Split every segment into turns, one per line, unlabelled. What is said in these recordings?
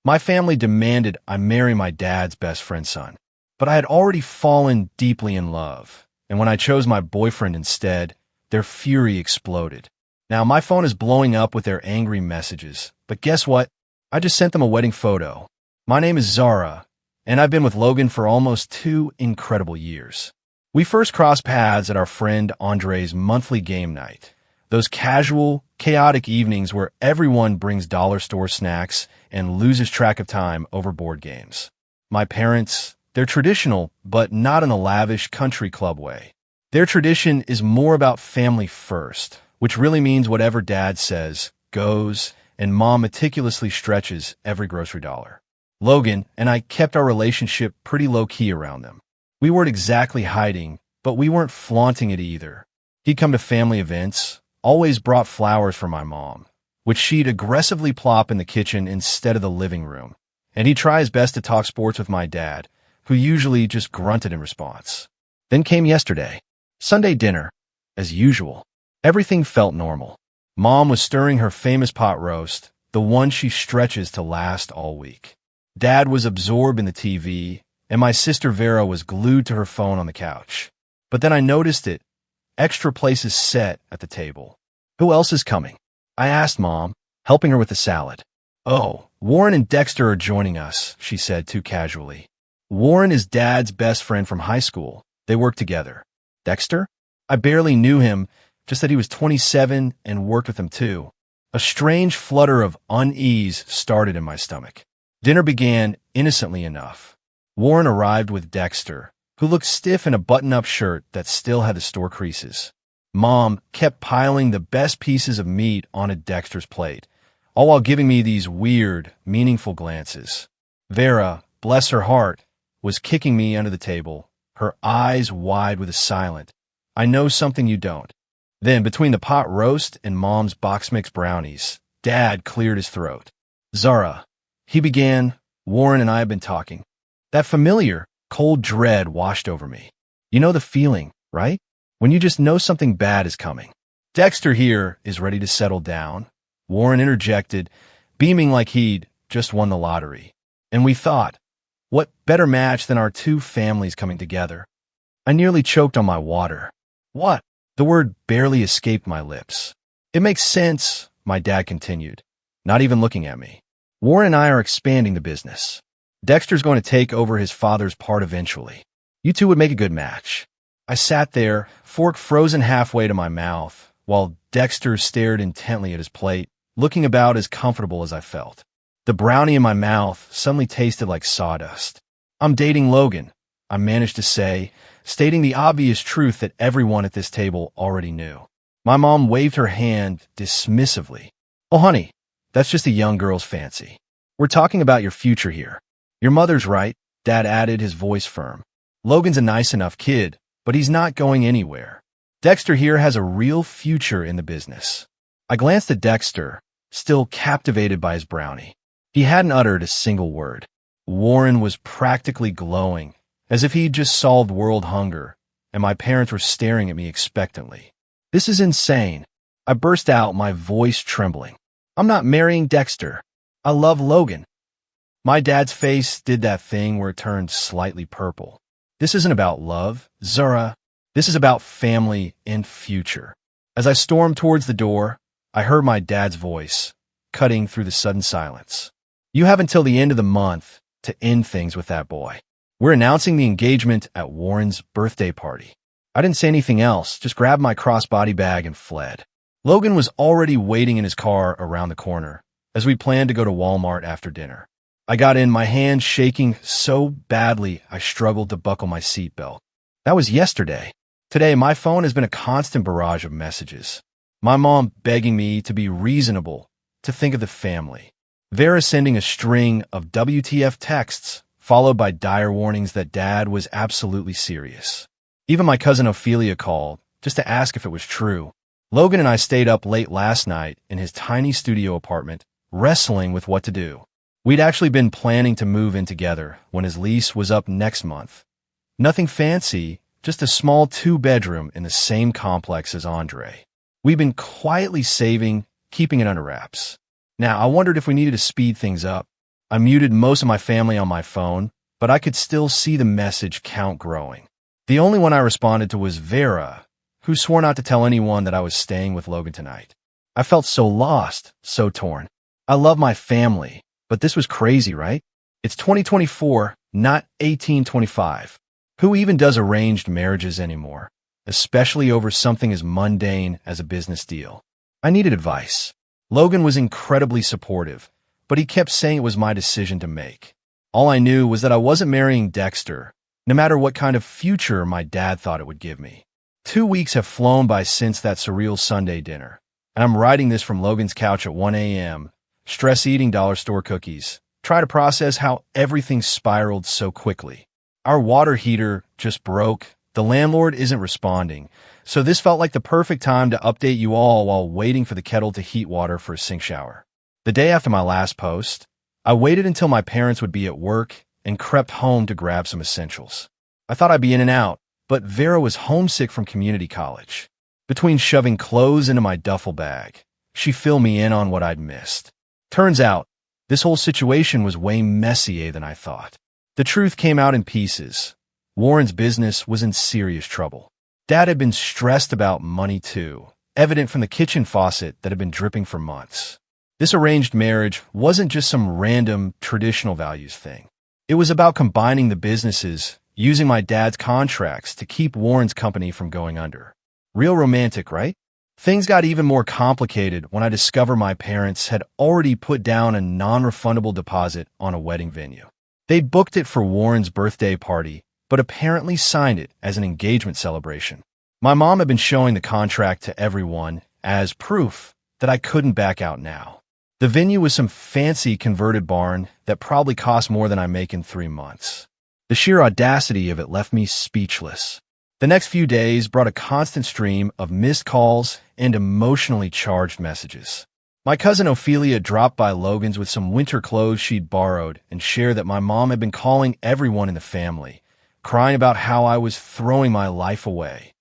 My family demanded I marry my dad's best friend's son, but I had already fallen deeply in love, and when I chose my boyfriend instead, their fury exploded. Now, my phone is blowing up with their angry messages, but guess what? I just sent them a wedding photo. My name is Zara, and I've been with Logan for almost 2 incredible years. We first crossed paths at our friend Andre's monthly game night. Those casual, chaotic evenings where everyone brings dollar store snacks and loses track of time over board games. My parents, they're traditional, but not in a lavish country club way. Their tradition is more about family first, which really means whatever dad says goes, and mom meticulously stretches every grocery dollar. Logan and I kept our relationship pretty low-key around them. We weren't exactly hiding, but we weren't flaunting it either. He'd come to family events, always brought flowers for my mom, which she'd aggressively plop in the kitchen instead of the living room. And he'd try his best to talk sports with my dad, who usually just grunted in response. Then came yesterday, Sunday dinner. As usual, everything felt normal. Mom was stirring her famous pot roast, the one she stretches to last all week. Dad was absorbed in the TV, and my sister Vera was glued to her phone on the couch. But then I noticed it. Extra places set at the table. Who else is coming? I asked Mom, helping her with the salad. Oh, Warren and Dexter are joining us, she said too casually. Warren is Dad's best friend from high school. They work together. Dexter? I barely knew him, just that he was 27 and worked with him too. A strange flutter of unease started in my stomach. Dinner began innocently enough. Warren arrived with Dexter, who looked stiff in a button-up shirt that still had the store creases. Mom kept piling the best pieces of meat onto Dexter's plate, all while giving me these weird, meaningful glances. Vera, bless her heart, was kicking me under the table, her eyes wide with a silent, "I know something you don't." Then, between the pot roast and Mom's box mix brownies, Dad cleared his throat. "Zara," he began, "Warren and I have been talking." That familiar, cold dread washed over me. You know the feeling, right? When you just know something bad is coming. "Dexter here is ready to settle down," Warren interjected, beaming like he'd just won the lottery. And we thought, what better match than our two families coming together? I nearly choked on my water. What? The word barely escaped my lips. "It makes sense," my dad continued, not even looking at me. "Warren and I are expanding the business. Dexter's going to take over his father's part eventually. You two would make a good match." I sat there, fork frozen halfway to my mouth, while Dexter stared intently at his plate, looking about as comfortable as I felt. The brownie in my mouth suddenly tasted like sawdust. "I'm dating Logan," I managed to say, stating the obvious truth that everyone at this table already knew. My mom waved her hand dismissively. "Oh, honey, that's just a young girl's fancy. We're talking about your future here." "Your mother's right," Dad added, his voice firm. "Logan's a nice enough kid, but he's not going anywhere. Dexter here has a real future in the business." I glanced at Dexter, still captivated by his brownie. He hadn't uttered a single word. Warren was practically glowing, as if he'd just solved world hunger, and my parents were staring at me expectantly. "This is insane," I burst out, my voice trembling. "I'm not marrying Dexter. I love Logan." My dad's face did that thing where it turned slightly purple. "This isn't about love, Zara. This is about family and future." As I stormed towards the door, I heard my dad's voice, cutting through the sudden silence. "You have until the end of the month to end things with that boy. We're announcing the engagement at Warren's birthday party." I didn't say anything else, just grabbed my crossbody bag and fled. Logan was already waiting in his car around the corner, as we planned to go to Walmart after dinner. I got in, my hands shaking so badly I struggled to buckle my seatbelt. That was yesterday. Today, my phone has been a constant barrage of messages. My mom begging me to be reasonable, to think of the family. Vera sending a string of WTF texts, followed by dire warnings that Dad was absolutely serious. Even my cousin Ophelia called, just to ask if it was true. Logan and I stayed up late last night in his tiny studio apartment, wrestling with what to do. We'd actually been planning to move in together when his lease was up next month. Nothing fancy, just a small 2-bedroom in the same complex as Andre. We'd been quietly saving, keeping it under wraps. Now, I wondered if we needed to speed things up. I muted most of my family on my phone, but I could still see the message count growing. The only one I responded to was Vera, who swore not to tell anyone that I was staying with Logan tonight. I felt so lost, so torn. I love my family, but this was crazy, right? It's 2024, not 1825. Who even does arranged marriages anymore, especially over something as mundane as a business deal? I needed advice. Logan was incredibly supportive, but he kept saying it was my decision to make. All I knew was that I wasn't marrying Dexter, no matter what kind of future my dad thought it would give me. 2 weeks have flown by since that surreal Sunday dinner, and I'm writing this from Logan's couch at 1 a.m., stress eating dollar store cookies, try to process how everything spiraled so quickly. Our water heater just broke, the landlord isn't responding, so this felt like the perfect time to update you all while waiting for the kettle to heat water for a sink shower. The day after my last post, I waited until my parents would be at work and crept home to grab some essentials. I thought I'd be in and out, but Vera was homesick from community college. Between shoving clothes into my duffel bag, she filled me in on what I'd missed. Turns out, this whole situation was way messier than I thought. The truth came out in pieces. Warren's business was in serious trouble. Dad had been stressed about money too, evident from the kitchen faucet that had been dripping for months. This arranged marriage wasn't just some random traditional values thing. It was about combining the businesses, using my dad's contracts to keep Warren's company from going under. Real romantic, right? Things got even more complicated when I discovered my parents had already put down a non-refundable deposit on a wedding venue. They'd booked it for Warren's birthday party, but apparently signed it as an engagement celebration. My mom had been showing the contract to everyone as proof that I couldn't back out now. The venue was some fancy converted barn that probably cost more than I make in 3 months. The sheer audacity of it left me speechless. The next few days brought a constant stream of missed calls and emotionally charged messages. My cousin Ophelia dropped by Logan's with some winter clothes she'd borrowed and shared that my mom had been calling everyone in the family, crying about how I was throwing my life away.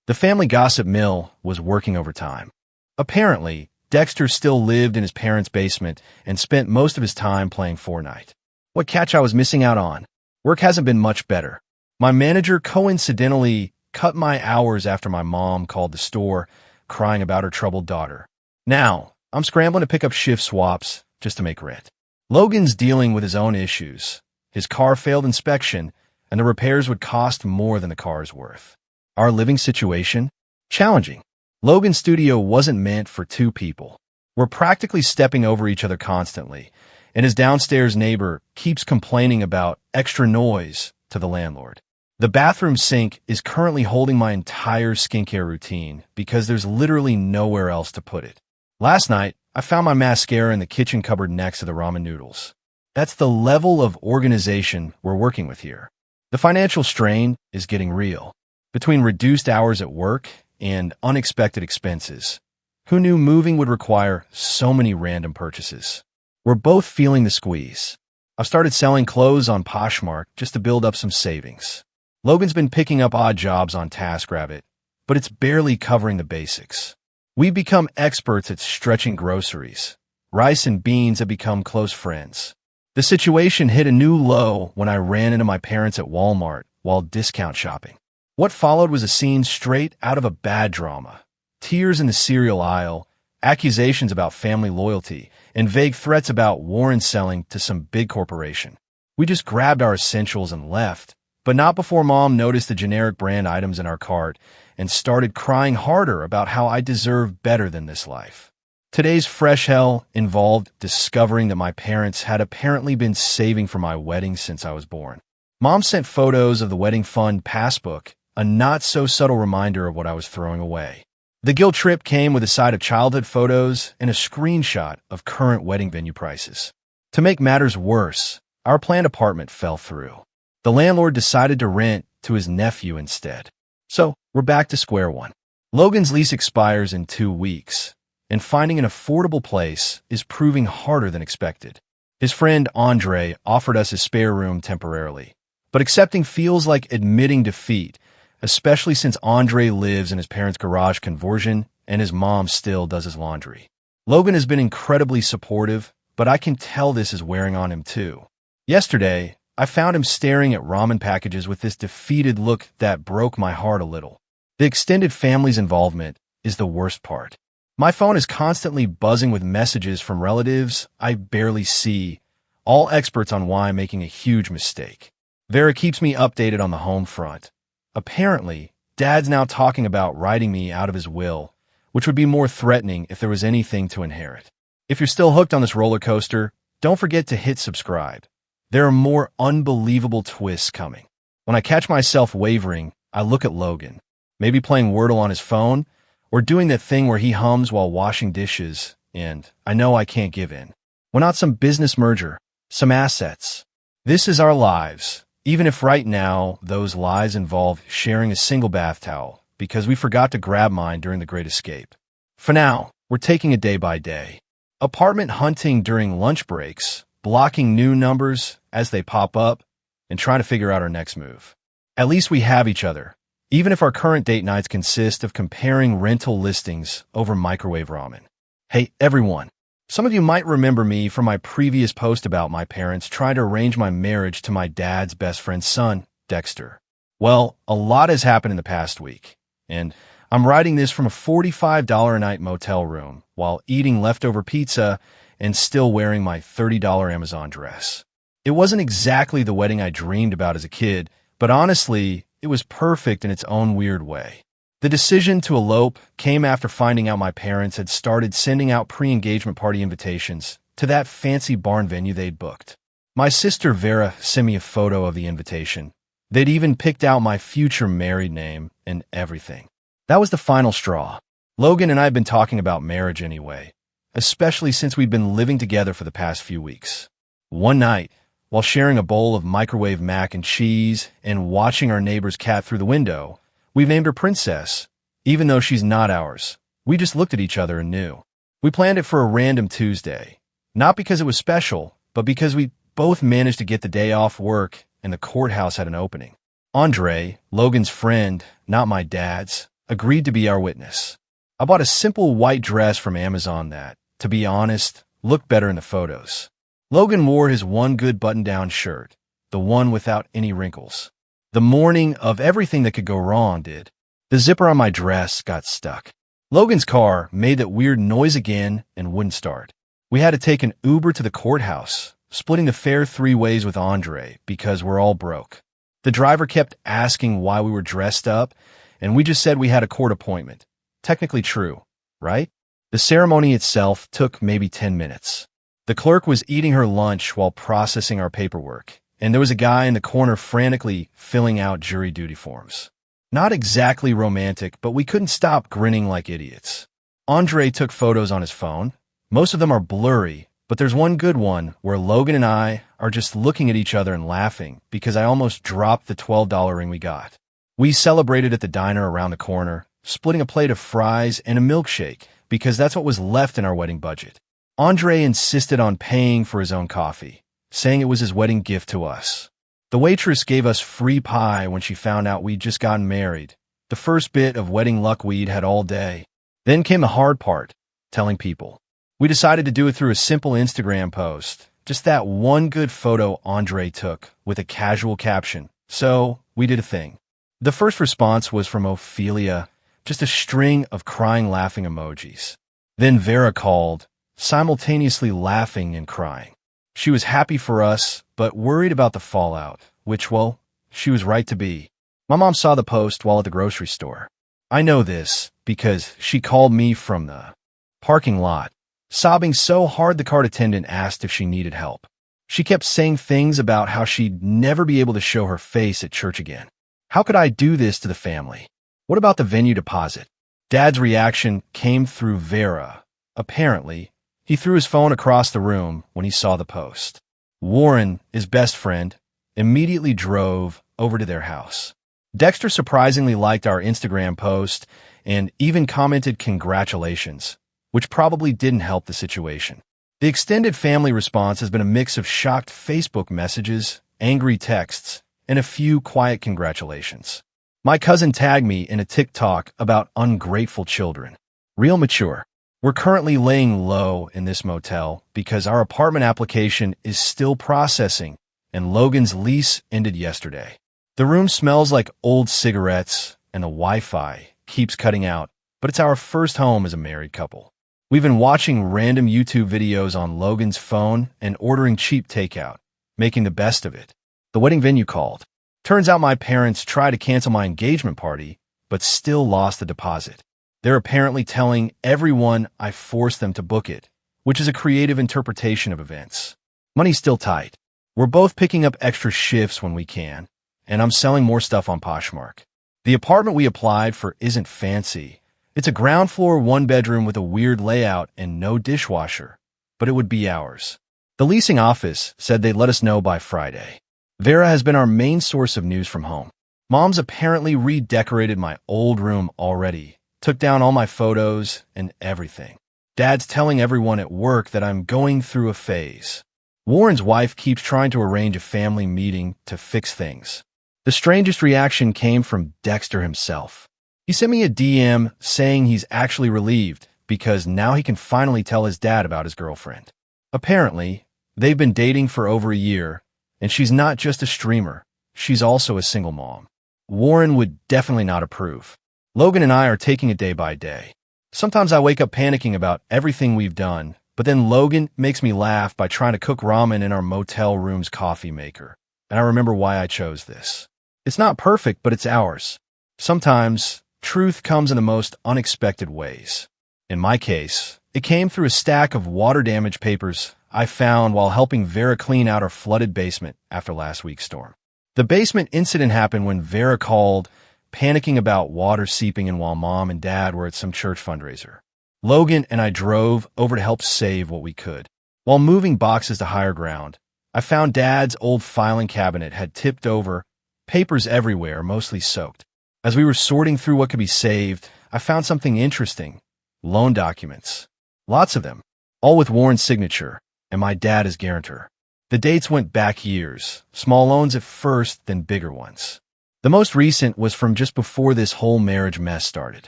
The family gossip mill was working overtime. Apparently, Dexter still lived in his parents' basement and spent most of his time playing Fortnite. What catch I was missing out on? Work hasn't been much better. My manager coincidentally cut my hours after my mom called the store, crying about her troubled daughter. Now, I'm scrambling to pick up shift swaps just to make rent. Logan's dealing with his own issues. His car failed inspection, and the repairs would cost more than the car's worth. Our living situation? Challenging. Logan's studio wasn't meant for 2 people. We're practically stepping over each other constantly, and his downstairs neighbor keeps complaining about extra noise to the landlord. The bathroom sink is currently holding my entire skincare routine because there's literally nowhere else to put it. Last night, I found my mascara in the kitchen cupboard next to the ramen noodles. That's the level of organization we're working with here. The financial strain is getting real. Between reduced hours at work and unexpected expenses, who knew moving would require so many random purchases? We're both feeling the squeeze. I've started selling clothes on Poshmark just to build up some savings. Logan's been picking up odd jobs on TaskRabbit, but it's barely covering the basics. We've become experts at stretching groceries. Rice and beans have become close friends. The situation hit a new low when I ran into my parents at Walmart while discount shopping. What followed was a scene straight out of a bad drama. Tears in the cereal aisle, accusations about family loyalty, and vague threats about Warren selling to some big corporation. We just grabbed our essentials and left, but not before Mom noticed the generic brand items in our cart and started crying harder about how I deserve better than this life. Today's fresh hell involved discovering that my parents had apparently been saving for my wedding since I was born. Mom sent photos of the wedding fund passbook, a not-so-subtle reminder of what I was throwing away. The guilt trip came with a side of childhood photos and a screenshot of current wedding venue prices. To make matters worse, our planned apartment fell through. The landlord decided to rent to his nephew instead. So, we're back to square one. Logan's lease expires in 2 weeks, and finding an affordable place is proving harder than expected. His friend Andre offered us his spare room temporarily, but accepting feels like admitting defeat, especially since Andre lives in his parents' garage conversion and his mom still does his laundry. Logan has been incredibly supportive, but I can tell this is wearing on him too. Yesterday, I found him staring at ramen packages with this defeated look that broke my heart a little. The extended family's involvement is the worst part. My phone is constantly buzzing with messages from relatives I barely see, all experts on why I'm making a huge mistake. Vera keeps me updated on the home front. Apparently, Dad's now talking about writing me out of his will, which would be more threatening if there was anything to inherit. If you're still hooked on this roller coaster, don't forget to hit subscribe. There are more unbelievable twists coming. When I catch myself wavering, I look at Logan, maybe playing Wordle on his phone, or doing that thing where he hums while washing dishes, and I know I can't give in. We're not some business merger, some assets. This is our lives, even if right now those lies involve sharing a single bath towel, because we forgot to grab mine during the Great Escape. For now, we're taking it day by day. Apartment hunting during lunch breaks, blocking new numbers as they pop up, and trying to figure out our next move. At least we have each other, even if our current date nights consist of comparing rental listings over microwave ramen. Hey, everyone. Some of you might remember me from my previous post about my parents trying to arrange my marriage to my dad's best friend's son, Dexter. Well, a lot has happened in the past week, and I'm writing this from a $45 a night motel room while eating leftover pizza and still wearing my $30 Amazon dress. It wasn't exactly the wedding I dreamed about as a kid, but honestly, it was perfect in its own weird way. The decision to elope came after finding out my parents had started sending out pre-engagement party invitations to that fancy barn venue they'd booked. My sister Vera sent me a photo of the invitation. They'd even picked out my future married name and everything. That was the final straw. Logan and I had been talking about marriage anyway, especially since we'd been living together for the past few weeks. One night, while sharing a bowl of microwave mac and cheese and watching our neighbor's cat through the window, we've named her Princess, even though she's not ours. We just looked at each other and knew. We planned it for a random Tuesday, not because it was special, but because we both managed to get the day off work and the courthouse had an opening. Andre, Logan's friend, not my dad's, agreed to be our witness. I bought a simple white dress from Amazon that, to be honest, looked better in the photos. Logan wore his one good button-down shirt, the one without any wrinkles. The morning of everything that could go wrong did. The zipper on my dress got stuck. Logan's car made that weird noise again and wouldn't start. We had to take an Uber to the courthouse, splitting the fare 3 ways with Andre because we're all broke. The driver kept asking why we were dressed up, and we just said we had a court appointment. Technically true, right? The ceremony itself took maybe 10 minutes. The clerk was eating her lunch while processing our paperwork, and there was a guy in the corner frantically filling out jury duty forms. Not exactly romantic, but we couldn't stop grinning like idiots. Andre took photos on his phone. Most of them are blurry, but there's one good one where Logan and I are just looking at each other and laughing because I almost dropped the $12 ring we got. We celebrated at the diner around the corner, splitting a plate of fries and a milkshake because that's what was left in our wedding budget. Andre insisted on paying for his own coffee, saying it was his wedding gift to us. The waitress gave us free pie when she found out we'd just gotten married, the first bit of wedding luck we'd had all day. Then came the hard part, telling people. We decided to do it through a simple Instagram post, just that one good photo Andre took with a casual caption. So we did a thing. The first response was from Ophelia, just a string of crying laughing emojis. Then Vera called, simultaneously laughing and crying. She was happy for us, but worried about the fallout, which, well, she was right to be. My mom saw the post while at the grocery store. I know this because she called me from the parking lot, sobbing so hard the cart attendant asked if she needed help. She kept saying things about how she'd never be able to show her face at church again. How could I do this to the family? What about the venue deposit? Dad's reaction came through Vera. Apparently, he threw his phone across the room when he saw the post. Warren, his best friend, immediately drove over to their house. Dexter surprisingly liked our Instagram post and even commented congratulations, which probably didn't help the situation. The extended family response has been a mix of shocked Facebook messages, angry texts, and a few quiet congratulations. My cousin tagged me in a TikTok about ungrateful children. Real mature. We're currently laying low in this motel because our apartment application is still processing, and Logan's lease ended yesterday. The room smells like old cigarettes, and the Wi-Fi keeps cutting out, but it's our first home as a married couple. We've been watching random YouTube videos on Logan's phone and ordering cheap takeout, making the best of it. The wedding venue called. Turns out my parents tried to cancel my engagement party, but still lost the deposit. They're apparently telling everyone I forced them to book it, which is a creative interpretation of events. Money's still tight. We're both picking up extra shifts when we can, and I'm selling more stuff on Poshmark. The apartment we applied for isn't fancy. It's a ground floor, one bedroom with a weird layout and no dishwasher, but it would be ours. The leasing office said they'd let us know by Friday. Vera has been our main source of news from home. Mom's apparently redecorated my old room already, took down all my photos and everything. Dad's telling everyone at work that I'm going through a phase. Warren's wife keeps trying to arrange a family meeting to fix things. The strangest reaction came from Dexter himself. He sent me a DM saying he's actually relieved because now he can finally tell his dad about his girlfriend. Apparently, they've been dating for over a year, and she's not just a streamer, she's also a single mom. Warren would definitely not approve. Logan and I are taking it day by day. Sometimes I wake up panicking about everything we've done, but then Logan makes me laugh by trying to cook ramen in our motel room's coffee maker, and I remember why I chose this. It's not perfect, but it's ours. Sometimes, truth comes in the most unexpected ways. In my case, it came through a stack of water damage papers I found while helping Vera clean out our flooded basement after last week's storm. The basement incident happened when Vera called, panicking about water seeping in while Mom and Dad were at some church fundraiser. Logan and I drove over to help save what we could. While moving boxes to higher ground, I found Dad's old filing cabinet had tipped over, papers everywhere, mostly soaked. As we were sorting through what could be saved, I found something interesting. Loan documents. Lots of them. All with Warren's signature, and my dad as guarantor. The dates went back years. Small loans at first, then bigger ones. The most recent was from just before this whole marriage mess started.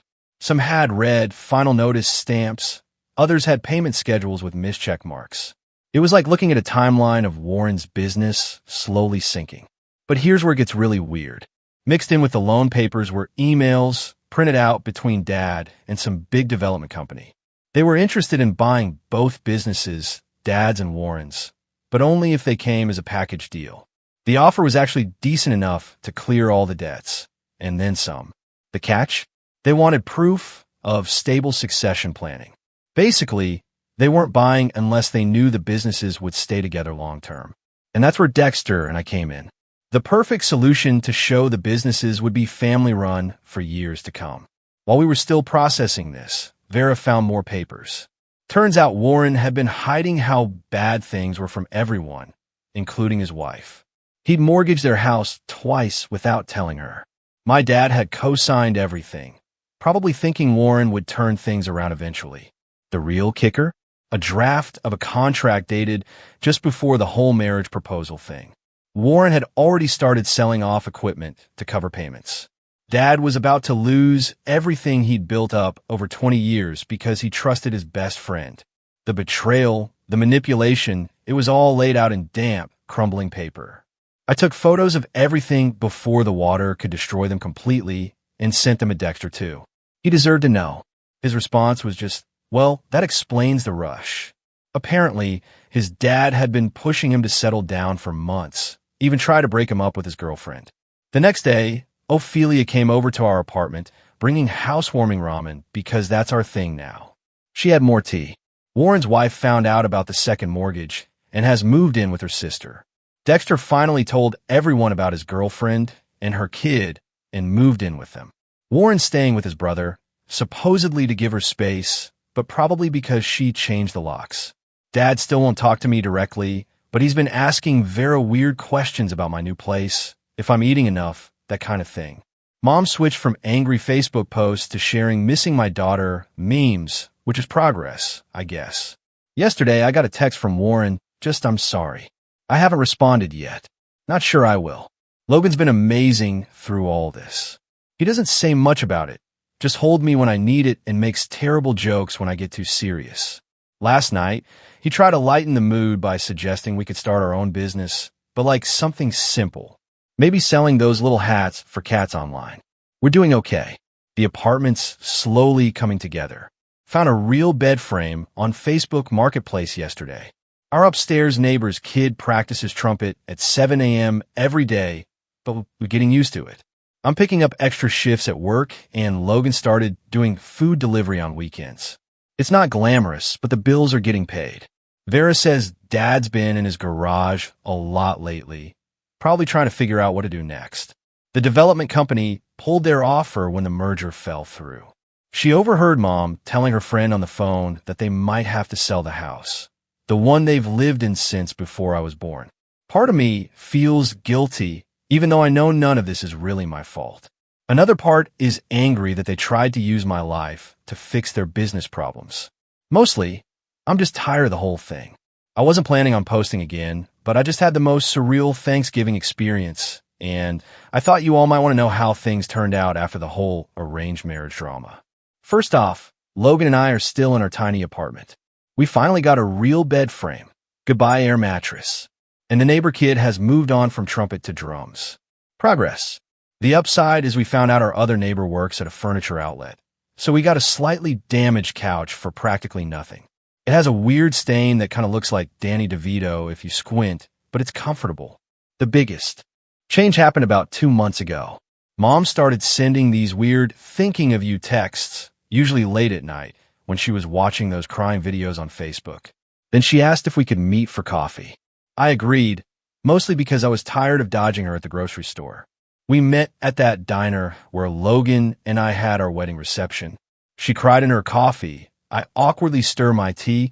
Some had red final notice stamps. Others had payment schedules with mischeck marks. It was like looking at a timeline of Warren's business slowly sinking. But here's where it gets really weird. Mixed in with the loan papers were emails printed out between Dad and some big development company. They were interested in buying both businesses, Dad's and Warren's, but only if they came as a package deal. The offer was actually decent enough to clear all the debts, and then some. The catch? They wanted proof of stable succession planning. Basically, they weren't buying unless they knew the businesses would stay together long term. And that's where Dexter and I came in. The perfect solution to show the businesses would be family-run for years to come. While we were still processing this, Vera found more papers. Turns out Warren had been hiding how bad things were from everyone, including his wife. He'd mortgaged their house twice without telling her. My dad had co-signed everything, probably thinking Warren would turn things around eventually. The real kicker? A draft of a contract dated just before the whole marriage proposal thing. Warren had already started selling off equipment to cover payments. Dad was about to lose everything he'd built up over 20 years because he trusted his best friend. The betrayal, the manipulation, it was all laid out in damp, crumbling paper. I took photos of everything before the water could destroy them completely and sent them to Dexter too. He deserved to know. His response was just, well, that explains the rush. Apparently, his dad had been pushing him to settle down for months, even tried to break him up with his girlfriend. The next day, Ophelia came over to our apartment, bringing housewarming ramen because that's our thing now. She had more tea. Warren's wife found out about the second mortgage and has moved in with her sister. Dexter finally told everyone about his girlfriend and her kid and moved in with them. Warren's staying with his brother, supposedly to give her space, but probably because she changed the locks. Dad still won't talk to me directly, but he's been asking Vera weird questions about my new place, if I'm eating enough, that kind of thing. Mom switched from angry Facebook posts to sharing missing my daughter memes, which is progress, I guess. Yesterday, I got a text from Warren, just I'm sorry. I haven't responded yet. Not sure I will. Logan's been amazing through all this. He doesn't say much about it, just holds me when I need it and makes terrible jokes when I get too serious. Last night, he tried to lighten the mood by suggesting we could start our own business, but like something simple. Maybe selling those little hats for cats online. We're doing okay. The apartment's slowly coming together. Found a real bed frame on Facebook Marketplace yesterday. Our upstairs neighbor's kid practices trumpet at 7 a.m. every day, but we're getting used to it. I'm picking up extra shifts at work, and Logan started doing food delivery on weekends. It's not glamorous, but the bills are getting paid. Vera says Dad's been in his garage a lot lately, probably trying to figure out what to do next. The development company pulled their offer when the merger fell through. She overheard Mom telling her friend on the phone that they might have to sell the house, the one they've lived in since before I was born. Part of me feels guilty, even though I know none of this is really my fault. Another part is angry that they tried to use my life to fix their business problems. Mostly, I'm just tired of the whole thing. I wasn't planning on posting again, but I just had the most surreal Thanksgiving experience, and I thought you all might want to know how things turned out after the whole arranged marriage drama. First off, Logan and I are still in our tiny apartment. We finally got a real bed frame, goodbye air mattress, and the neighbor kid has moved on from trumpet to drums. Progress. The upside is we found out our other neighbor works at a furniture outlet, so we got a slightly damaged couch for practically nothing. It has a weird stain that kind of looks like Danny DeVito if you squint, but it's comfortable. The biggest change happened about 2 months ago. Mom started sending these weird thinking of you texts, usually late at night, when she was watching those crime videos on Facebook. Then she asked if we could meet for coffee. I agreed, mostly because I was tired of dodging her at the grocery store. We met at that diner where Logan and I had our wedding reception. She cried in her coffee. I awkwardly stir my tea,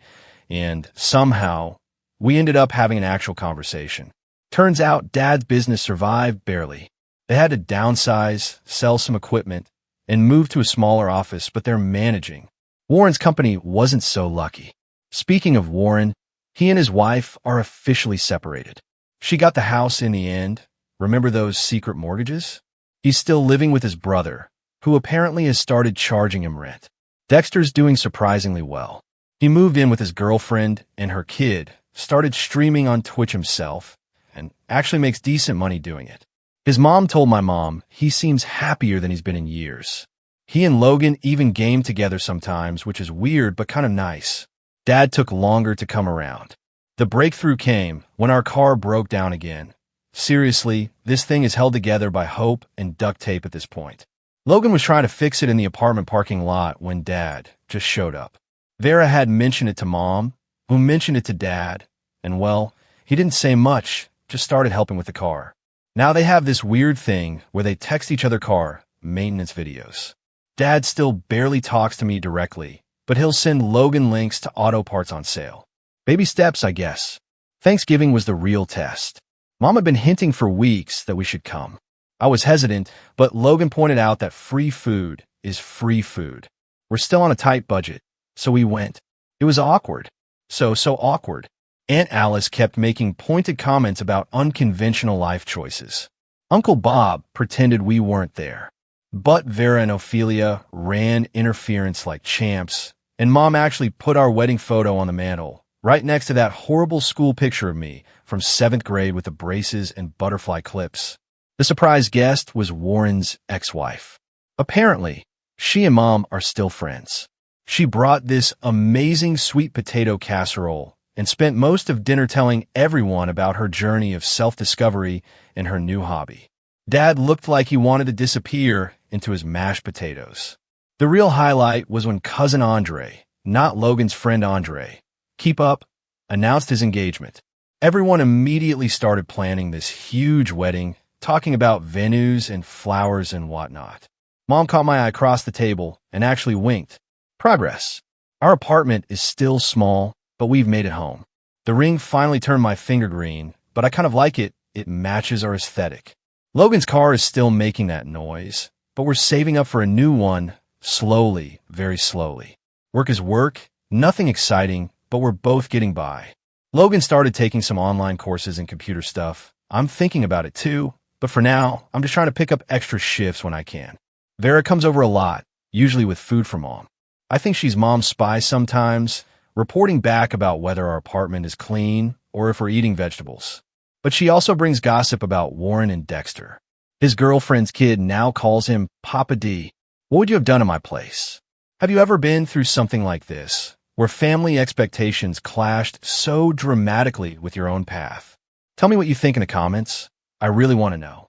and somehow, we ended up having an actual conversation. Turns out Dad's business survived barely. They had to downsize, sell some equipment, and move to a smaller office, but they're managing. Warren's company wasn't so lucky. Speaking of Warren, he and his wife are officially separated. She got the house in the end. Remember those secret mortgages? He's still living with his brother, who apparently has started charging him rent. Dexter's doing surprisingly well. He moved in with his girlfriend and her kid, started streaming on Twitch himself, and actually makes decent money doing it. His mom told my mom he seems happier than he's been in years. He and Logan even game together sometimes, which is weird but kind of nice. Dad took longer to come around. The breakthrough came when our car broke down again. Seriously, this thing is held together by hope and duct tape at this point. Logan was trying to fix it in the apartment parking lot when Dad just showed up. Vera had mentioned it to Mom, who mentioned it to Dad, and well, he didn't say much, just started helping with the car. Now they have this weird thing where they text each other car maintenance videos. Dad still barely talks to me directly, but he'll send Logan links to auto parts on sale. Baby steps, I guess. Thanksgiving was the real test. Mom had been hinting for weeks that we should come. I was hesitant, but Logan pointed out that free food is free food. We're still on a tight budget, so we went. It was awkward. So awkward. Aunt Alice kept making pointed comments about unconventional life choices. Uncle Bob pretended we weren't there. But Vera and Ophelia ran interference like champs, and Mom actually put our wedding photo on the mantle, right next to that horrible school picture of me from 7th grade with the braces and butterfly clips. The surprise guest was Warren's ex-wife. Apparently, she and Mom are still friends. She brought this amazing sweet potato casserole and spent most of dinner telling everyone about her journey of self-discovery and her new hobby. Dad looked like he wanted to disappear into his mashed potatoes. The real highlight was when cousin Andre, not Logan's friend Andre, keep up, announced his engagement. Everyone immediately started planning this huge wedding, talking about venues and flowers and whatnot. Mom caught my eye across the table and actually winked. Progress. Our apartment is still small, but we've made it home. The ring finally turned my finger green, but I kind of like it. It matches our aesthetic. Logan's car is still making that noise, but we're saving up for a new one, slowly, very slowly. Work is work, nothing exciting, but we're both getting by. Logan started taking some online courses in computer stuff. I'm thinking about it too, but for now, I'm just trying to pick up extra shifts when I can. Vera comes over a lot, usually with food for Mom. I think she's Mom's spy sometimes, reporting back about whether our apartment is clean or if we're eating vegetables. But she also brings gossip about Warren and Dexter. His girlfriend's kid now calls him Papa D. What would you have done in my place? Have you ever been through something like this, where family expectations clashed so dramatically with your own path? Tell me what you think in the comments. I really want to know.